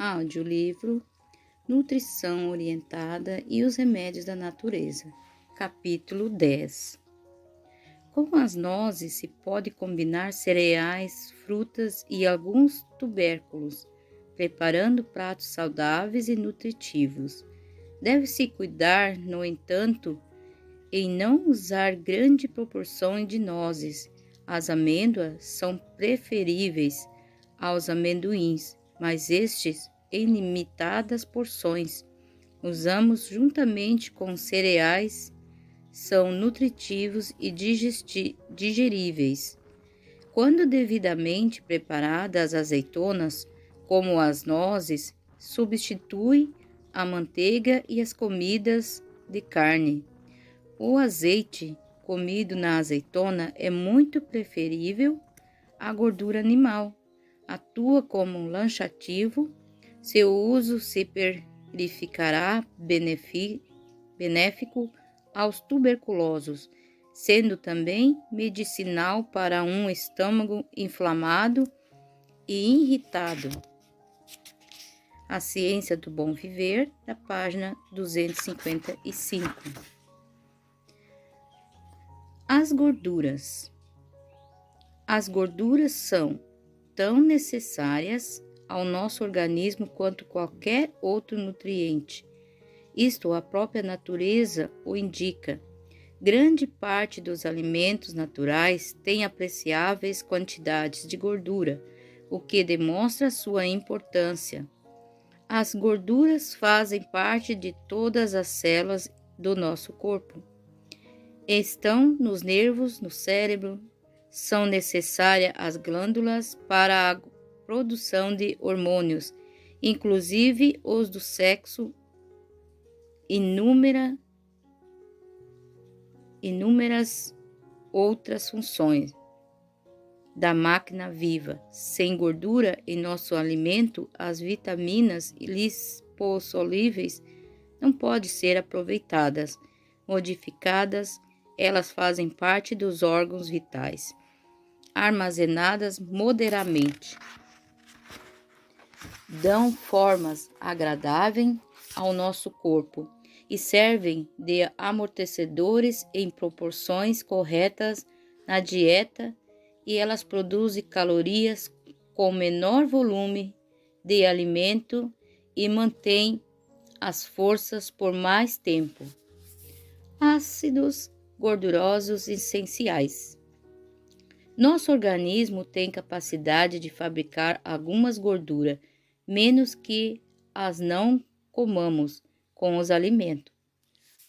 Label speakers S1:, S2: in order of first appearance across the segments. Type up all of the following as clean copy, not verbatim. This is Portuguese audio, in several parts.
S1: Audiolivro Nutrição Orientada e os Remédios da Natureza, capítulo 10. Com as nozes se pode combinar cereais, frutas e alguns tubérculos, preparando pratos saudáveis e nutritivos. Deve-se cuidar, no entanto, em não usar grande proporção de nozes. As amêndoas são preferíveis aos amendoins, mas estes em limitadas porções. Usamos juntamente com cereais, são nutritivos e digeríveis. Quando devidamente preparadas, as azeitonas, como as nozes, substituem a manteiga e as comidas de carne. O azeite comido na azeitona é muito preferível à gordura animal. Atua como um laxativo. Seu uso se verificará benéfico aos tuberculosos, sendo também medicinal para um estômago inflamado e irritado. A Ciência do Bom Viver, da página 255. As gorduras. As gorduras são tão necessárias ao nosso organismo quanto qualquer outro nutriente. Isto a própria natureza o indica. Grande parte dos alimentos naturais tem apreciáveis quantidades de gordura, o que demonstra sua importância. As gorduras fazem parte de todas as células do nosso corpo. Estão nos nervos, no cérebro, são necessárias as glândulas para a produção de hormônios, inclusive os do sexo, inúmeras outras funções da máquina viva. Sem gordura em nosso alimento, as vitaminas lipossolúveis não podem ser aproveitadas. Modificadas, elas fazem parte dos órgãos vitais. Armazenadas moderadamente, dão formas agradáveis ao nosso corpo e servem de amortecedores em proporções corretas na dieta, e elas produzem calorias com menor volume de alimento e mantêm as forças por mais tempo. Ácidos gordurosos essenciais. Nosso organismo tem capacidade de fabricar algumas gorduras, menos que as não comamos com os alimentos.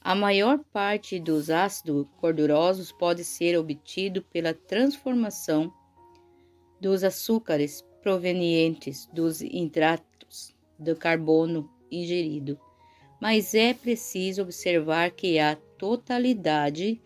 S1: A maior parte dos ácidos gordurosos pode ser obtido pela transformação dos açúcares provenientes dos hidratos de carbono ingerido, mas é preciso observar que a totalidade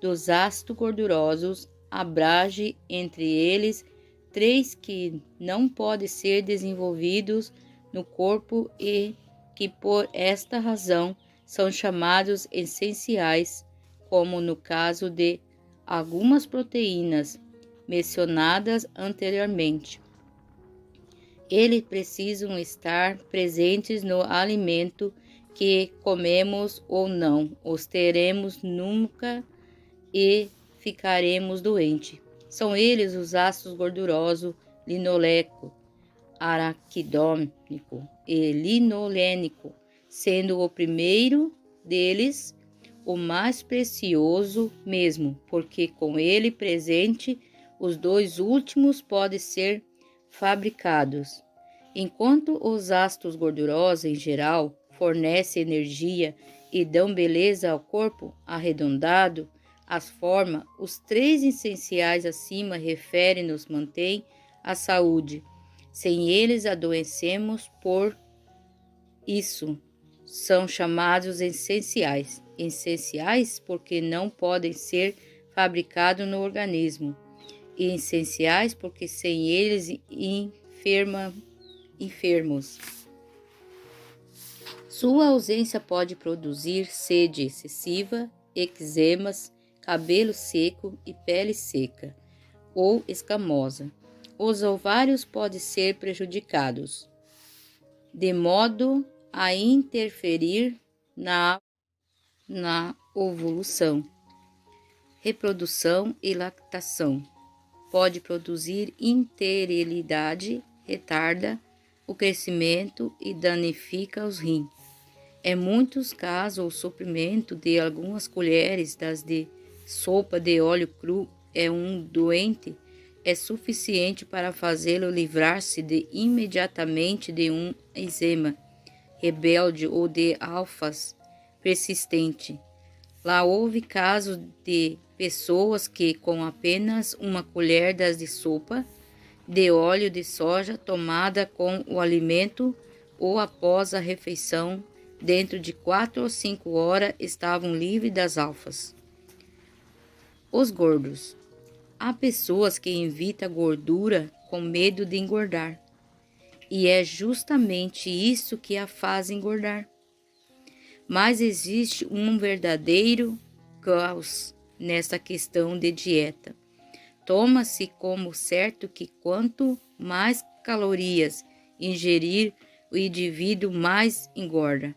S1: dos ácidos gordurosos abrange entre eles 3 que não podem ser desenvolvidos no corpo e que por esta razão são chamados essenciais, como no caso de algumas proteínas mencionadas anteriormente. Eles precisam estar presentes no alimento que comemos ou não os teremos nunca e ficaremos doentes. São eles os ácidos gordurosos linoleico, araquidônico e linolênico, sendo o primeiro deles o mais precioso mesmo, porque com ele presente os dois últimos podem ser fabricados. Enquanto os ácidos gordurosos em geral fornecem energia e dão beleza ao corpo arredondado, as formas, os 3 essenciais acima referem-nos mantém a saúde. Sem eles adoecemos, por isso são chamados essenciais. Essenciais porque não podem ser fabricados no organismo, e essenciais porque sem eles enfermos. Sua ausência pode produzir sede excessiva, eczemas, cabelo seco e pele seca ou escamosa. Os ovários podem ser prejudicados. de modo a interferir na ovulação, reprodução e lactação. Pode produzir esterilidade, retarda o crescimento e danifica os rins. Em muitos casos, o suprimento de algumas colheres de sopa de óleo cru um doente é suficiente para fazê-lo livrar-se imediatamente de um eczema rebelde ou de alfas persistente. Lá houve casos de pessoas que, com apenas uma colher de sopa de óleo de soja tomada com o alimento ou após a refeição, dentro de 4 ou 5 horas estavam livres das alfas. Os gordos. Há pessoas que evitam gordura com medo de engordar. E é justamente isso que a faz engordar. Mas existe um verdadeiro caos nessa questão de dieta. Toma-se como certo que quanto mais calorias ingerir, o indivíduo mais engorda.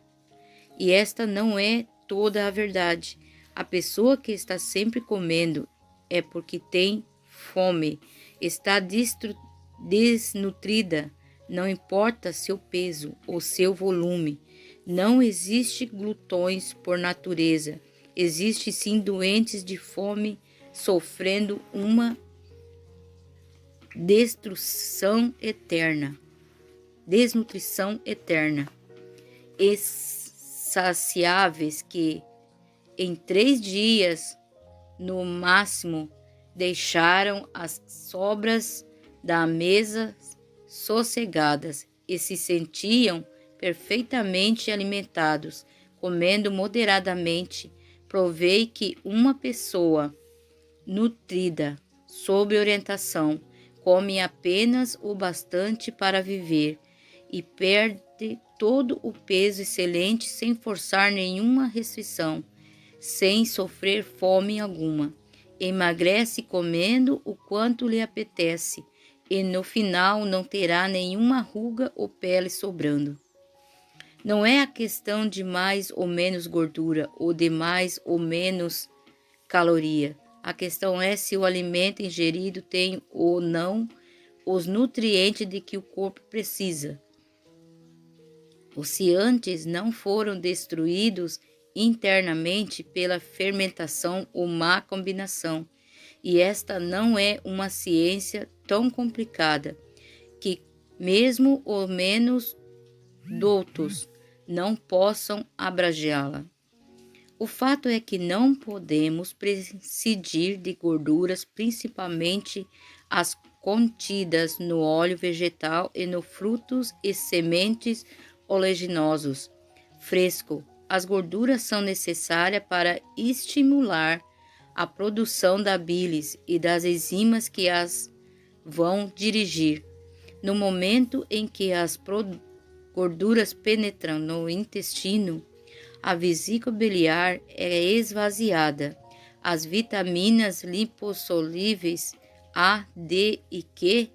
S1: E esta não é toda a verdade. A pessoa que está sempre comendo é porque tem fome, está desnutrida, não importa seu peso ou seu volume. Não existe glutões por natureza, existe sim doentes de fome sofrendo uma desnutrição eterna, insaciáveis que em 3 dias no máximo deixaram as sobras da mesa sossegadas e se sentiam perfeitamente alimentados, comendo moderadamente. Provei que uma pessoa nutrida, sob orientação, come apenas o bastante para viver e perde todo o peso excelente sem forçar nenhuma restrição, sem sofrer fome alguma. Emagrece comendo o quanto lhe apetece e no final não terá nenhuma ruga ou pele sobrando. Não é a questão de mais ou menos gordura ou de mais ou menos caloria. A questão é se o alimento ingerido tem ou não os nutrientes de que o corpo precisa. Ou se antes não foram destruídos internamente pela fermentação ou má combinação. E esta não é uma ciência tão complicada que mesmo os menos doutos não possam abrangê-la. O fato é que não podemos prescindir de gorduras, principalmente as contidas no óleo vegetal e nos frutos e sementes oleaginosos fresco. As gorduras são necessárias para estimular a produção da bilis e das enzimas que as vão dirigir. No momento em que as gorduras penetram no intestino, a vesícula biliar é esvaziada. As vitaminas lipossolúveis A, D e Q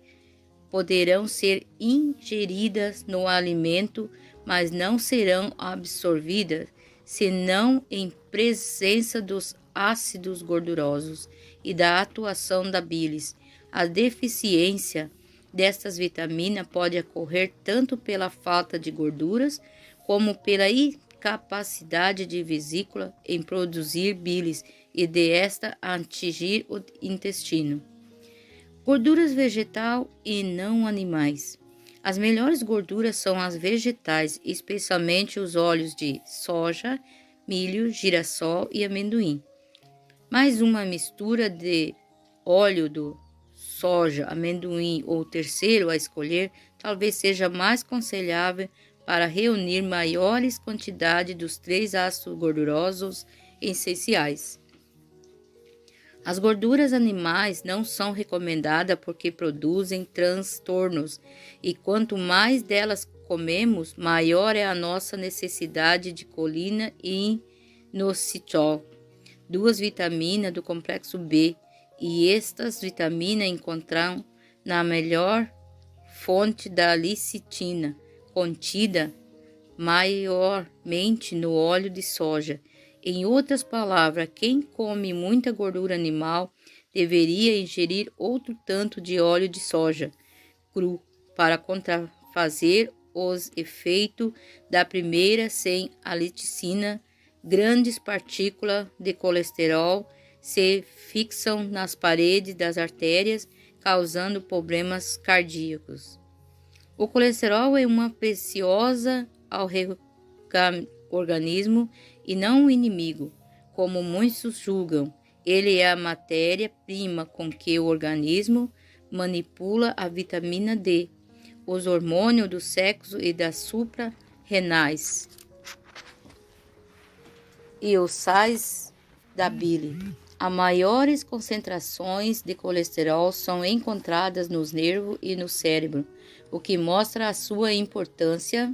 S1: poderão ser ingeridas no alimento, mas não serão absorvidas senão em presença dos ácidos gordurosos e da atuação da bilis. A deficiência destas vitaminas pode ocorrer tanto pela falta de gorduras como pela incapacidade de vesícula em produzir bilis e de esta atingir o intestino. Gorduras vegetal e não animais. As melhores gorduras são as vegetais, especialmente os óleos de soja, milho, girassol e amendoim. Mas uma mistura de óleo do soja, amendoim ou terceiro a escolher talvez seja mais aconselhável para reunir maiores quantidades dos 3 ácidos gordurosos essenciais. As gorduras animais não são recomendadas porque produzem transtornos e quanto mais delas comemos, maior é a nossa necessidade de colina e inositol, 2 vitaminas do complexo B, e estas vitaminas encontram na melhor fonte da lecitina, contida maiormente no óleo de soja. Em outras palavras, quem come muita gordura animal deveria ingerir outro tanto de óleo de soja cru para contrafazer os efeitos da primeira sem a liticina. Grandes partículas de colesterol se fixam nas paredes das artérias, causando problemas cardíacos. O colesterol é uma preciosa ao organismo e não um inimigo, como muitos julgam. Ele é a matéria-prima com que o organismo manipula a vitamina D, os hormônios do sexo e das suprarrenais e os sais da bile. As maiores concentrações de colesterol são encontradas nos nervos e no cérebro, o que mostra a sua importância.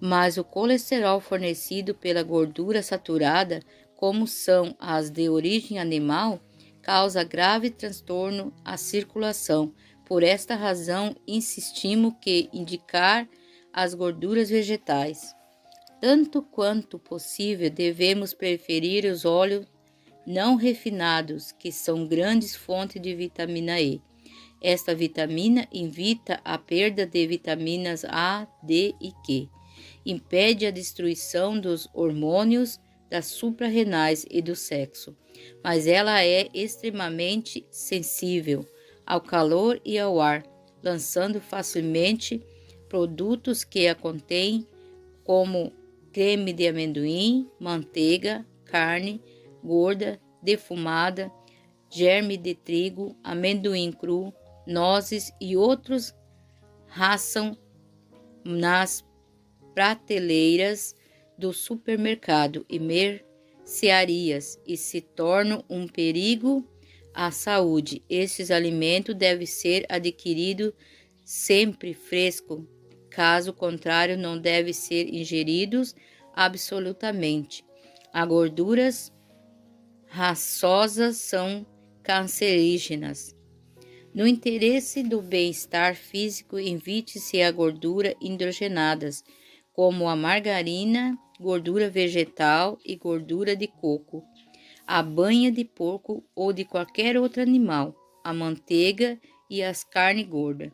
S1: Mas o colesterol fornecido pela gordura saturada, como são as de origem animal, causa grave transtorno à circulação. Por esta razão, insistimos que indicar as gorduras vegetais. Tanto quanto possível, devemos preferir os óleos não refinados, que são grandes fontes de vitamina E. Esta vitamina evita a perda de vitaminas A, D e Q, impede a destruição dos hormônios das suprarrenais e do sexo, mas ela é extremamente sensível ao calor e ao ar, lançando facilmente produtos que a contêm, como creme de amendoim, manteiga, carne gorda, defumada, germe de trigo, amendoim cru, nozes e outros raçam nas prateleiras do supermercado e mercearias e se tornam um perigo à saúde. Estes alimentos devem ser adquiridos sempre fresco, caso contrário não devem ser ingeridos absolutamente. As gorduras raçosas são cancerígenas. No interesse do bem-estar físico, evite-se a gordura hidrogenadas, como a margarina, gordura vegetal e gordura de coco, a banha de porco ou de qualquer outro animal, a manteiga e as carnes gordas.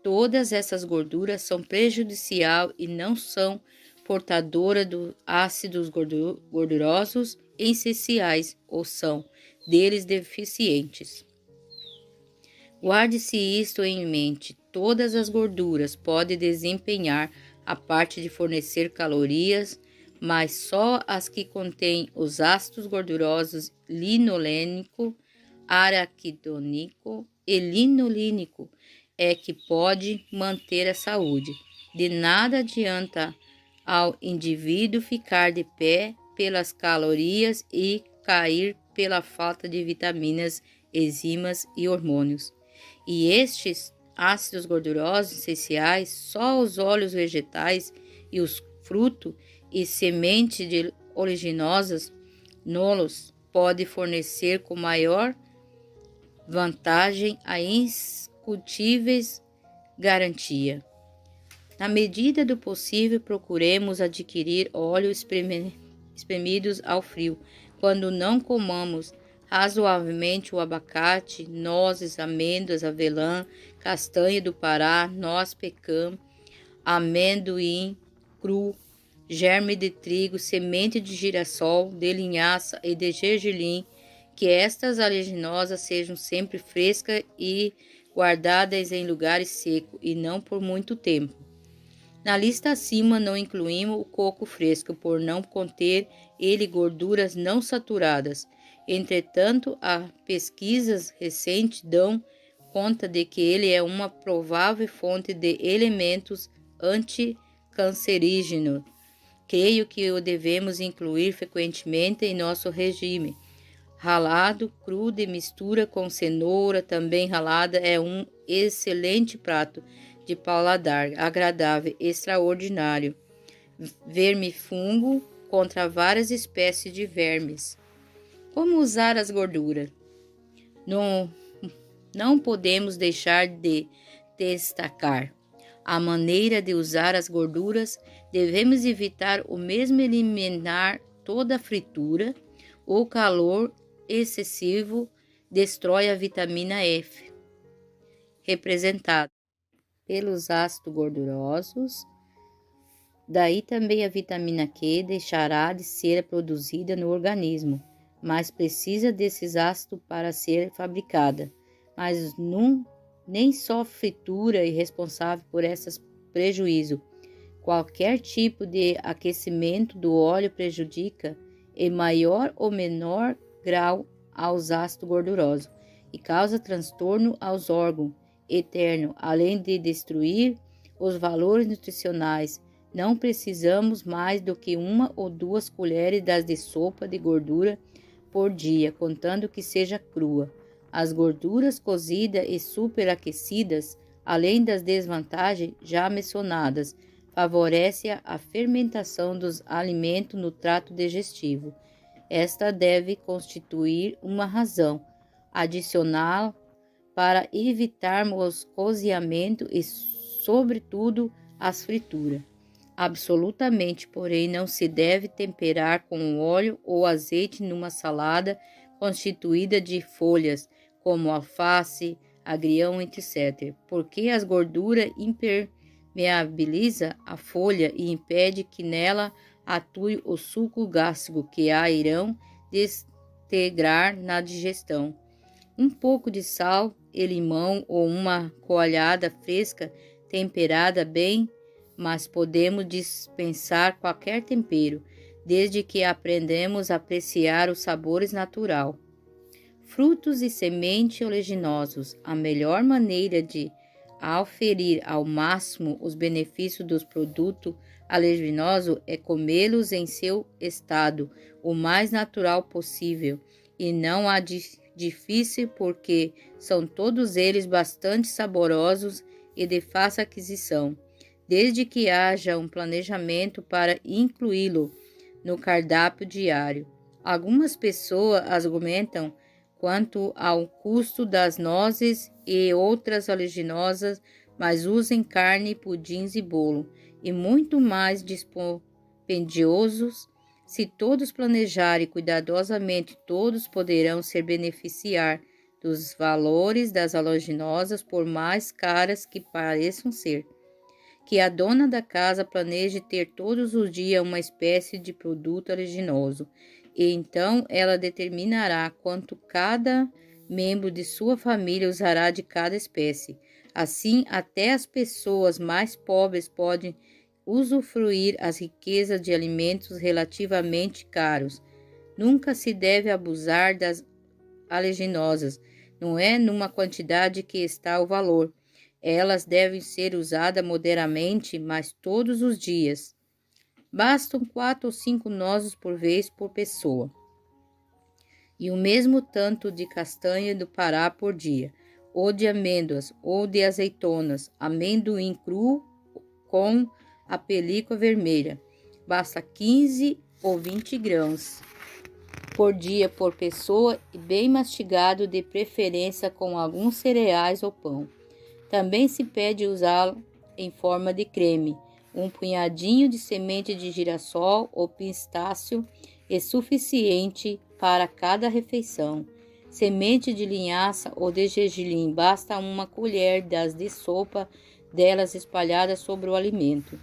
S1: Todas essas gorduras são prejudiciais e não são portadoras dos ácidos gordurosos essenciais ou são deles deficientes. Guarde-se isto em mente: todas as gorduras podem desempenhar a parte de fornecer calorias, mas só as que contêm os ácidos gordurosos linolênico, araquidônico e linolínico é que pode manter a saúde. De nada adianta ao indivíduo ficar de pé pelas calorias e cair pela falta de vitaminas, enzimas e hormônios. E estes ácidos gordurosos essenciais, só os óleos vegetais e os frutos e sementes de oleaginosas nolos pode fornecer com maior vantagem a indiscutíveis garantia. Na medida do possível, procuremos adquirir óleos espremidos ao frio, quando não comamos razoavelmente o abacate, nozes, amêndoas, avelã, castanha do Pará, noz pecan, amendoim cru, germe de trigo, semente de girassol, de linhaça e de gergelim, que estas oleaginosas sejam sempre frescas e guardadas em lugares secos e não por muito tempo. Na lista acima não incluímos o coco fresco, por não conter ele gorduras não saturadas. Entretanto, as pesquisas recentes dão conta de que ele é uma provável fonte de elementos anticancerígenos. Creio que o devemos incluir frequentemente em nosso regime. Ralado, cru de mistura com cenoura, também ralada, é um excelente prato de paladar, agradável, extraordinário. Vermifungo contra várias espécies de vermes. Como usar as gorduras? Não podemos deixar de destacar a maneira de usar as gorduras, devemos evitar o mesmo eliminar toda a fritura. O calor excessivo destrói a vitamina F, representada pelos ácidos gordurosos. Daí também a vitamina Q deixará de ser produzida no organismo, mas precisa desses ácidos para ser fabricada. Mas nem só fritura é responsável por esses prejuízos. Qualquer tipo de aquecimento do óleo prejudica, em maior ou menor grau, aos ácidos gordurosos e causa transtorno aos órgãos internos, além de destruir os valores nutricionais. Não precisamos mais do que 1 ou 2 colheres de sopa de gordura por dia, contando que seja crua. As gorduras cozidas e superaquecidas, além das desvantagens já mencionadas, favorecem a fermentação dos alimentos no trato digestivo. Esta deve constituir uma razão adicional para evitarmos o cozinhamento e, sobretudo, as frituras. Absolutamente, porém, não se deve temperar com óleo ou azeite numa salada constituída de folhas, como alface, agrião, etc., porque as gorduras impermeabilizam a folha e impede que nela atue o suco gástrico que a irão desintegrar na digestão. Um pouco de sal e limão ou uma coalhada fresca temperada bem, mas podemos dispensar qualquer tempero, desde que aprendemos a apreciar os sabores naturais. Frutos e sementes oleaginosos. A melhor maneira de auferir ao máximo os benefícios dos produtos oleaginosos é comê-los em seu estado o mais natural possível, e não há difícil, porque são todos eles bastante saborosos e de fácil aquisição, desde que haja um planejamento para incluí-lo no cardápio diário. Algumas pessoas argumentam quanto ao custo das nozes e outras oleaginosas, mas usem carne, pudins e bolo, e muito mais dispendiosos. Se todos planejarem cuidadosamente, todos poderão se beneficiar dos valores das oleaginosas, por mais caras que pareçam ser. Que a dona da casa planeje ter todos os dias uma espécie de produto oleaginoso, e então ela determinará quanto cada membro de sua família usará de cada espécie. Assim, até as pessoas mais pobres podem usufruir as riquezas de alimentos relativamente caros. Nunca se deve abusar das oleaginosas. Não é numa quantidade que está o valor. Elas devem ser usadas moderadamente, mas todos os dias. Bastam 4 ou 5 nozes por vez por pessoa, e o mesmo tanto de castanha do Pará por dia, ou de amêndoas, ou de azeitonas, amendoim cru com a película vermelha. Basta 15 ou 20 grãos por dia por pessoa, e bem mastigado, de preferência com alguns cereais ou pão. Também se pede usá-lo em forma de creme. Um punhadinho de semente de girassol ou pistácio é suficiente para cada refeição. Semente de linhaça ou de gergelim, basta uma colher de sopa delas espalhada sobre o alimento.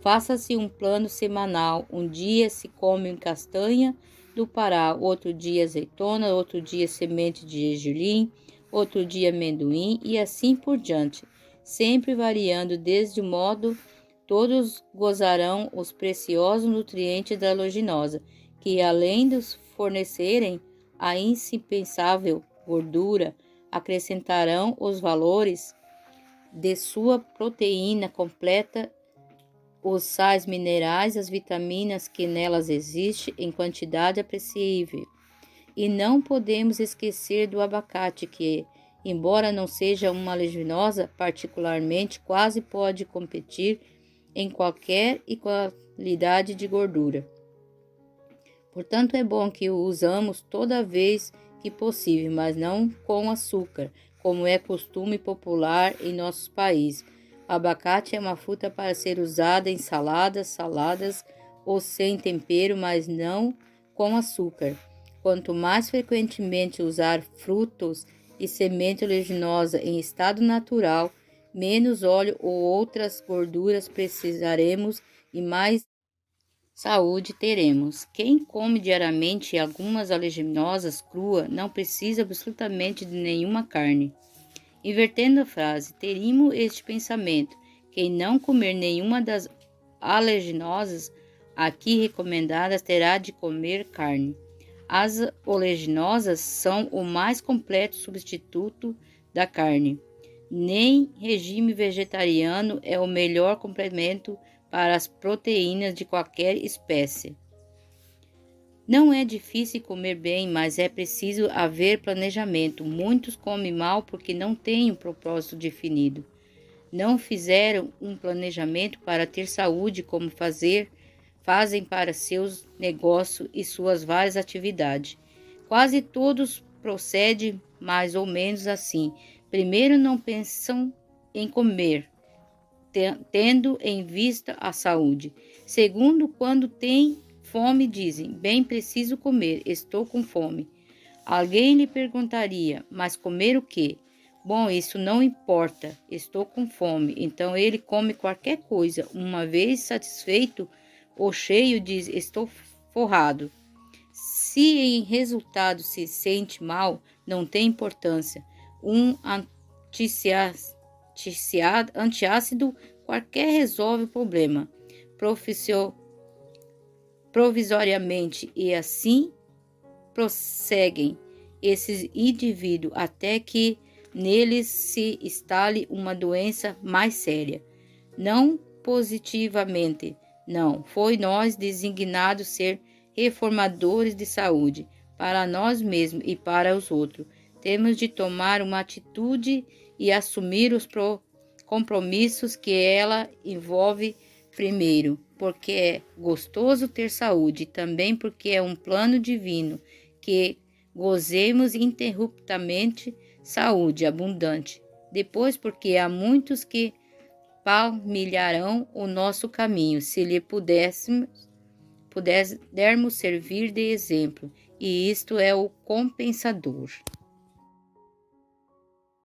S1: Faça-se um plano semanal. Um dia se come castanha do Pará, outro dia azeitona, outro dia semente de gergelim, outro dia amendoim e assim por diante, sempre variando desde o modo todos gozarão os preciosos nutrientes da oleaginosa, que além de fornecerem a indispensável gordura, acrescentarão os valores de sua proteína completa, os sais minerais, as vitaminas que nelas existem em quantidade apreciável. E não podemos esquecer do abacate, que, embora não seja uma oleaginosa particularmente, quase pode competir em qualquer qualidade de gordura. Portanto, é bom que o usamos toda vez que possível, mas não com açúcar, como é costume popular em nossos países, Abacate é uma fruta para ser usada em saladas ou sem tempero, mas não com açúcar. Quanto mais frequentemente usar frutos e semente oleaginosa em estado natural, menos óleo ou outras gorduras precisaremos e mais saúde teremos. Quem come diariamente algumas oleaginosas crua não precisa absolutamente de nenhuma carne. Invertendo a frase, teríamos este pensamento: quem não comer nenhuma das oleaginosas aqui recomendadas terá de comer carne. As oleaginosas são o mais completo substituto da carne. Nem regime vegetariano é o melhor complemento para as proteínas de qualquer espécie. Não é difícil comer bem, mas é preciso haver planejamento. Muitos comem mal porque não têm um propósito definido. Não fizeram um planejamento para ter saúde, como fazem para seus negócios e suas várias atividades. Quase todos procedem mais ou menos assim. Primeiro, não pensam em comer, tendo em vista a saúde. Segundo, quando têm fome, dizem: bem, preciso comer, estou com fome. Alguém lhe perguntaria: mas comer o quê? Bom, isso não importa, estou com fome. Então ele come qualquer coisa. Uma vez satisfeito ou cheio, diz: estou forrado. Se em resultado se sente mal, não tem importância. Um antiácido qualquer resolve o problema provisoriamente, e assim prosseguem esses indivíduos até que neles se instale uma doença mais séria. Não positivamente, não. Foi nós designados ser reformadores de saúde, para nós mesmos e para os outros. Temos de tomar uma atitude e assumir os compromissos que ela envolve, primeiro, porque é gostoso ter saúde, também porque é um plano divino que gozemos ininterruptamente saúde abundante. Depois, porque há muitos que palmilharão o nosso caminho, se lhe pudermos servir de exemplo, e isto é o compensador.